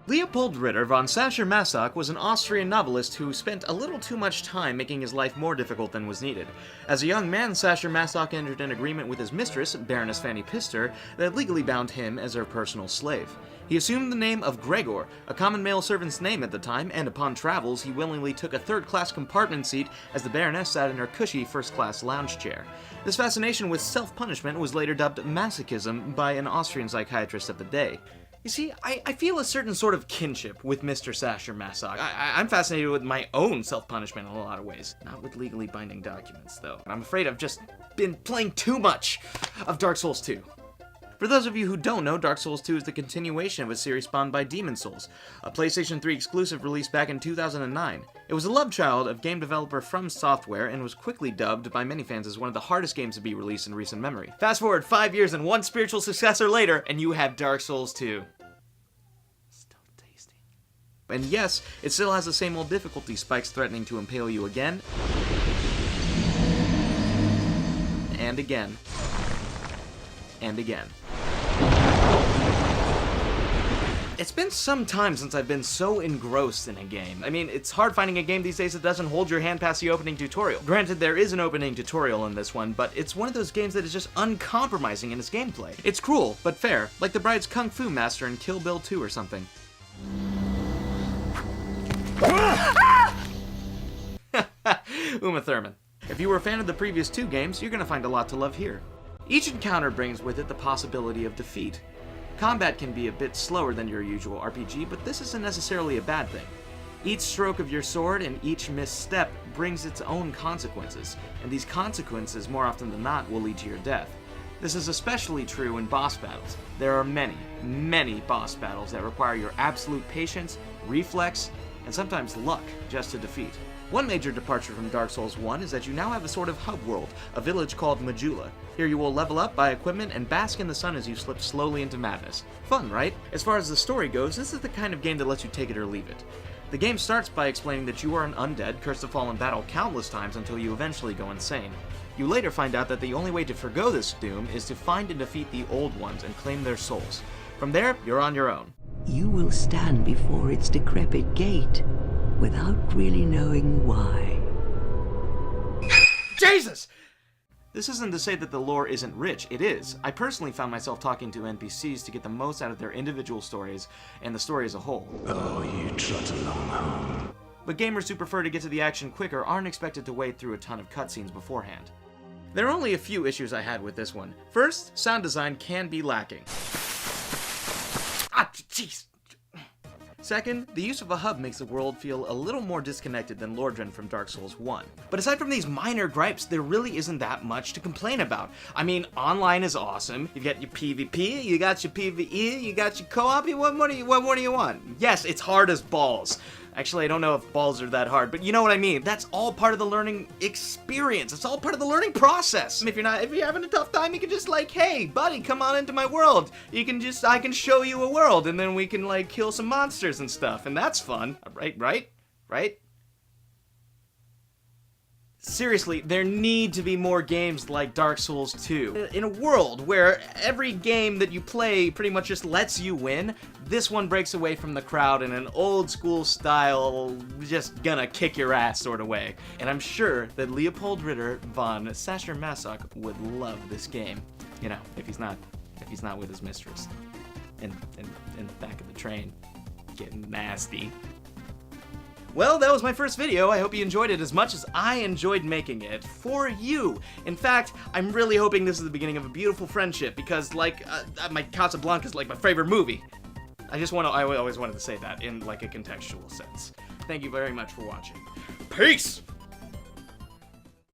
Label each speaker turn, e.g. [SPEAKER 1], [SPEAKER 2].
[SPEAKER 1] Leopold Ritter von Sacher-Masoch was an Austrian novelist who spent a little too much time making his life more difficult than was needed. As a young man, Sacher-Masoch entered an agreement with his mistress, Baroness Fanny Pister, that legally bound him as her personal slave. He assumed the name of Gregor, a common male servant's name at the time, and upon travels, he willingly took a third-class compartment seat as the Baroness sat in her cushy first-class lounge chair. This fascination with self-punishment was later dubbed masochism by an Austrian psychiatrist of the day. You see, I feel a certain sort of kinship with Mr. Sacher-Masoch. I'm fascinated with my own self-punishment in a lot of ways. Not with legally binding documents, though. I'm afraid I've just been playing too much of Dark Souls 2. For those of you who don't know, Dark Souls 2 is the continuation of a series spawned by Demon Souls, a PlayStation 3 exclusive released back in 2009. It was a love child of game developer From Software and was quickly dubbed by many fans as one of the hardest games to be released in recent memory. Fast forward 5 years and one spiritual successor later, and you have Dark Souls 2. Still tasty. And yes, it still has the same old difficulty spikes threatening to impale you again. And again. And again. It's been some time since I've been so engrossed in a game. I mean, it's hard finding a game these days that doesn't hold your hand past the opening tutorial. Granted, there is an opening tutorial in this one, but it's one of those games that is just uncompromising in its gameplay. It's cruel, but fair, like the bride's kung fu master in Kill Bill 2 or something. Uma Thurman. If you were a fan of the previous two games, you're gonna find a lot to love here. Each encounter brings with it the possibility of defeat. Combat can be a bit slower than your usual RPG, but this isn't necessarily a bad thing. Each stroke of your sword and each misstep brings its own consequences, and these consequences, more often than not, will lead to your death. This is especially true in boss battles. There are many, many boss battles that require your absolute patience, reflex, and sometimes luck just to defeat. One major departure from Dark Souls 1 is that you now have a sort of hub world, a village called Majula. Here you will level up, buy equipment, and bask in the sun as you slip slowly into madness. Fun, right? As far as the story goes, this is the kind of game that lets you take it or leave it. The game starts by explaining that you are an undead, cursed to fall in battle countless times until you eventually go insane. You later find out that the only way to forgo this doom is to find and defeat the old ones and claim their souls. From there, you're on your own.
[SPEAKER 2] You will stand before its decrepit gate without really knowing why.
[SPEAKER 1] Jesus! This isn't to say that the lore isn't rich, it is. I personally found myself talking to NPCs to get the most out of their individual stories, and the story as a whole.
[SPEAKER 3] Oh, you trot along home.
[SPEAKER 1] But gamers who prefer to get to the action quicker aren't expected to wade through a ton of cutscenes beforehand. There are only a few issues I had with this one. First, sound design can be lacking. Ah, jeez! Second, the use of a hub makes the world feel a little more disconnected than Lordran from Dark Souls 1. But aside from these minor gripes, there really isn't that much to complain about. I mean, online is awesome. You got your PvP, you got your PvE, you got your co-op. What more do you want? Yes, it's hard as balls. Actually, I don't know if balls are that hard, but you know what I mean. That's all part of the learning experience. It's all part of the learning process. And if you're having a tough time, you can just like, hey, buddy, come on into my world. I can show you a world, and then we can like kill some monsters and stuff, and that's fun. Right? Seriously, there need to be more games like Dark Souls 2. In a world where every game that you play pretty much just lets you win, this one breaks away from the crowd in an old school style, just gonna kick your ass sort of way. And I'm sure that Leopold Ritter von Sacher-Masoch would love this game. You know, if he's not with his mistress. In the back of the train, getting nasty. Well, that was my first video. I hope you enjoyed it as much as I enjoyed making it for you. In fact, I'm really hoping this is the beginning of a beautiful friendship because, like, my Casablanca is like my favorite movie. I always wanted to say that in like a contextual sense. Thank you very much for watching. Peace!